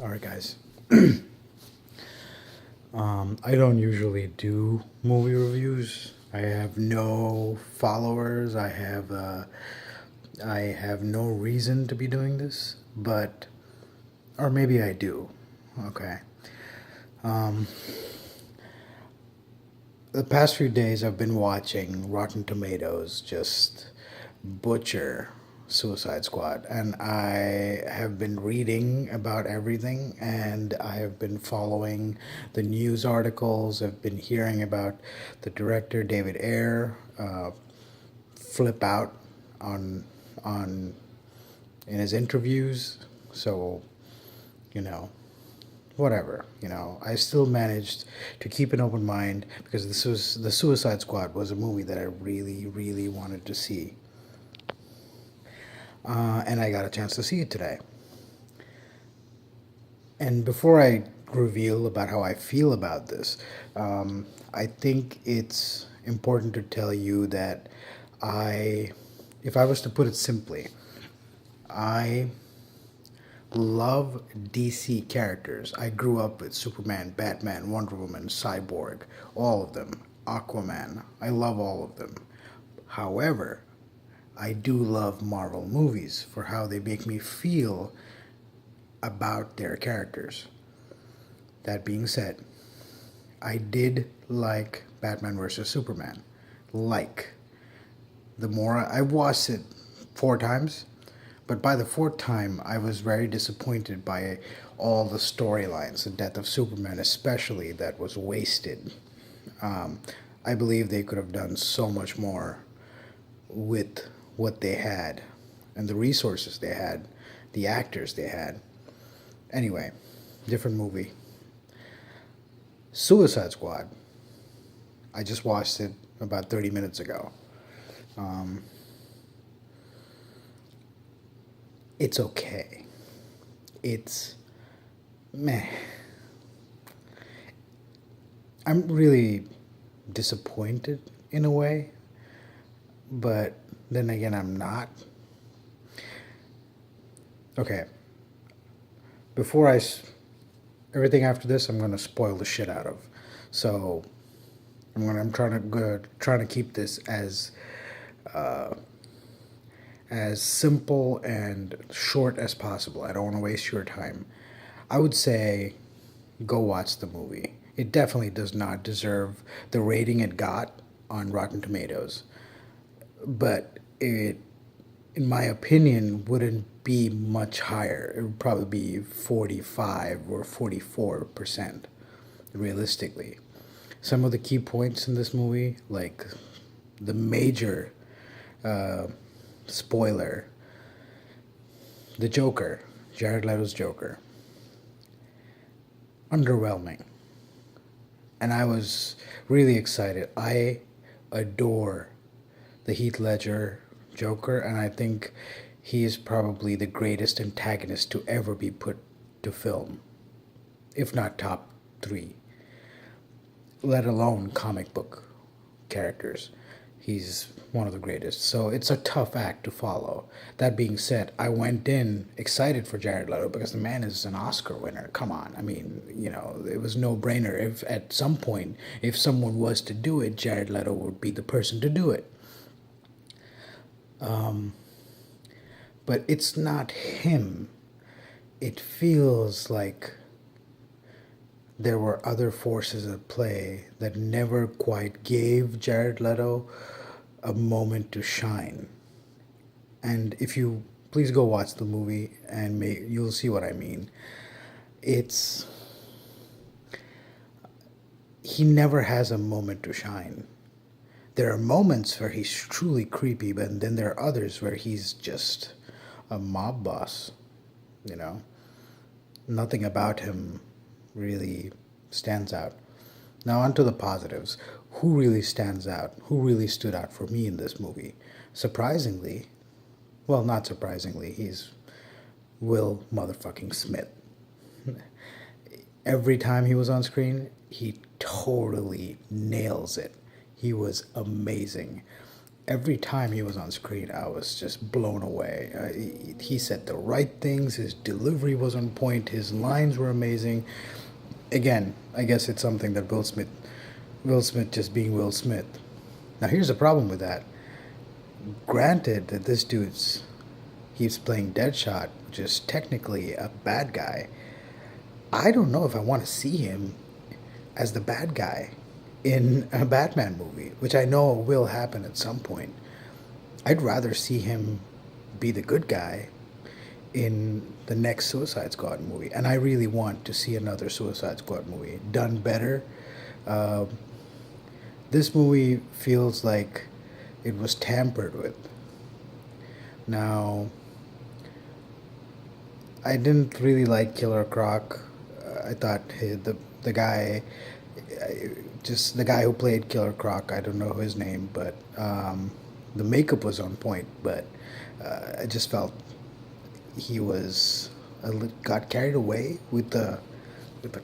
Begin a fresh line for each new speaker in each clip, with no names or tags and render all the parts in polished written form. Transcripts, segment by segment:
Alright, guys. I don't usually do movie reviews. I have no followers. I have no reason to be doing this, but or maybe I do. Okay. The past few days I've been watching Rotten Tomatoes just butcher Suicide Squad, and I have been reading about everything, and I have been following the news articles. I've been hearing about the director David Ayer flip out on in his interviews. So, you know, whatever. I still managed to keep an open mind because the Suicide Squad was a movie that I really, really wanted to see, and I got a chance to see it today. And before I reveal about how I feel about this, I think it's important to tell you that I, if I was to put it simply, I love DC characters. I grew up with Superman, Batman, Wonder Woman, Cyborg, all of them, Aquaman. I love all of them. However, I do love Marvel movies for how they make me feel about their characters. That being said, I did like Batman vs. Superman. Like. The more I've watched it 4 times, but by the fourth time, I was very disappointed by all the storylines. The death of Superman, especially, that was wasted. I believe they could have done so much more with what they had and the resources they had, the actors they had. Anyway, different movie. Suicide Squad. I just watched it about 30 minutes ago. It's okay. It's meh. I'm really disappointed in a way, but then again, I'm not. Okay, before everything after this, I'm gonna spoil the shit out of. So I'm trying to keep this as simple and short as possible. I don't want to waste your time. I would say go watch the movie. It definitely does not deserve the rating it got on Rotten Tomatoes, but it, in my opinion, wouldn't be much higher. It would probably be 45 or 44%, realistically. Some of the key points in this movie, like the major spoiler, the Joker, Jared Leto's Joker, underwhelming. And I was really excited. I adore the Heath Ledger Joker, and I think he is probably the greatest antagonist to ever be put to film, if not top 3, let alone comic book characters. He's one of the greatest. So it's a tough act to follow. That being said, I went in excited for Jared Leto because the man is an Oscar winner. Come on. I mean, it was no brainer. If at some point, if someone was to do it, Jared Leto would be the person to do it. But it's not him. It feels like there were other forces at play that never quite gave Jared Leto a moment to shine. And if you please go watch the movie and you'll see what I mean. It's he never has a moment to shine. There are moments where he's truly creepy, but then there are others where he's just a mob boss, you know. Nothing about him really stands out. Now, on to the positives. Who really stands out? Who really stood out for me in this movie? Surprisingly, well, not surprisingly, he's Will motherfucking Smith. Every time he was on screen, he totally nails it. He was amazing. every time he was on screen, I was just blown away. He said the right things. His delivery was on point. His lines were amazing. Again, I guess it's something that Will Smith just being Will Smith. Now here's the problem with that. Granted that this dude's he's playing Deadshot, which is technically a bad guy. I don't know if I want to see him as the bad guy in a Batman movie, which I know will happen at some point. I'd rather see him be the good guy in the next Suicide Squad movie. And I really want to see another Suicide Squad movie done better. Uh, this movie feels like it was tampered with. Now, I didn't really like Killer Croc. I thought the guy, just the guy who played Killer Croc. I don't know his name, but the makeup was on point. But I just felt he was got carried away with the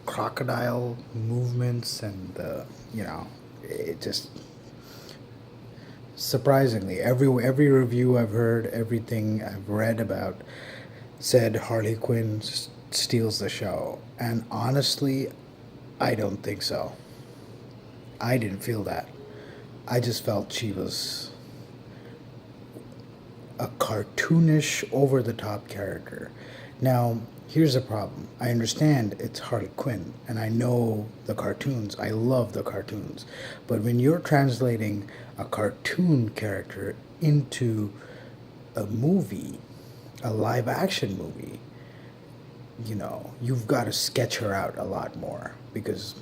crocodile movements and the it just surprisingly every review I've heard, everything I've read about said Harley Quinn steals the show, and honestly, I don't think so. I didn't feel that. I just felt she was a cartoonish, over the top character. Now, here's the problem. I understand it's Harley Quinn, and I know the cartoons. I love the cartoons. But when you're translating a cartoon character into a movie, a live action movie, you've got to sketch her out a lot more because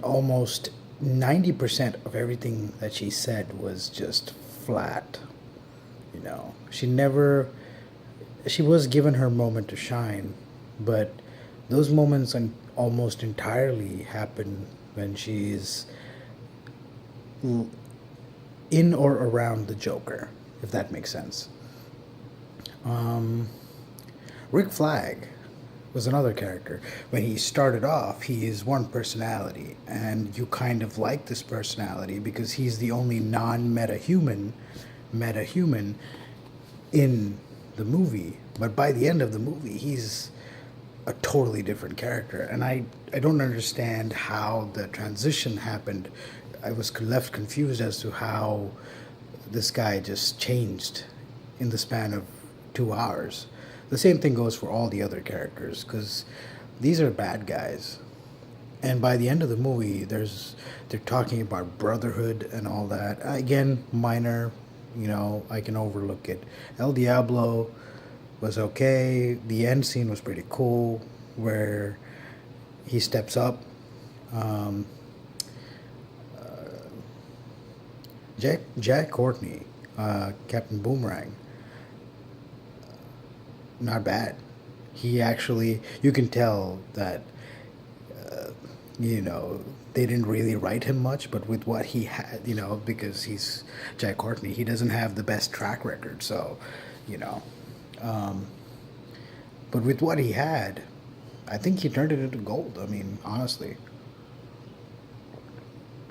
almost 90% of everything that she said was just flat. She never, she was given her moment to shine, but those moments almost entirely happen when she's in or around the Joker, if that makes sense. Um, Rick Flag was another character. When he started off, he is one personality, and you kind of like this personality because he's the only meta human in the movie. But by the end of the movie, he's a totally different character, and I don't understand how the transition happened. I was left confused as to how this guy just changed in the span of 2 hours. The same thing goes for all the other characters because these are bad guys. And by the end of the movie, they're talking about brotherhood and all that. Again, minor, I can overlook it. El Diablo was okay. The end scene was pretty cool, where he steps up. Um, Jack Courtney, Captain Boomerang, not bad. He actually, you can tell that, uh, they didn't really write him much, but with what he had, because he's Jack Courtney, he doesn't have the best track record, so, you know, um, but with what he had, I think he turned it into gold. I mean, honestly.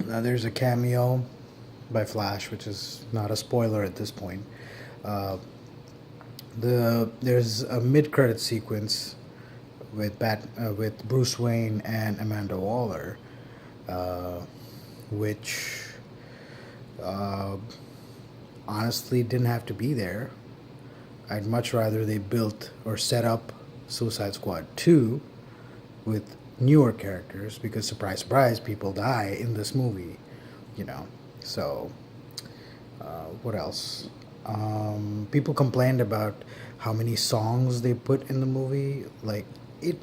Now there's a cameo by Flash, which is not a spoiler at this point. Uh, there's a mid-credit sequence with Bruce Wayne and Amanda Waller, uh, which uh, honestly didn't have to be there. I'd much rather they built or set up Suicide Squad 2 with newer characters because surprise surprise people die in this movie, you know. So what else? People complained about how many songs they put in the movie. Like it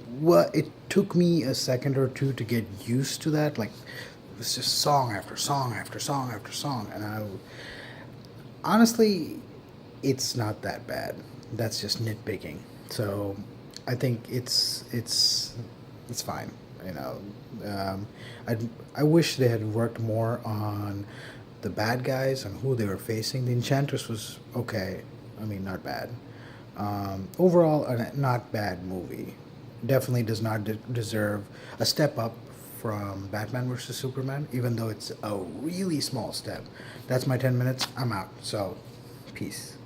took me a second or two to get used to that. Like it was just song after song after song after song, and I honestly, it's not that bad. That's just nitpicking. So I think it's fine. You know, I I wish they had worked more on the bad guys and who they were facing. The Enchantress was okay. I mean, not bad. Overall, a not bad movie. Definitely does not deserve a step up from Batman versus Superman, even though it's a really small step. That's my 10 minutes. I'm out. So, peace.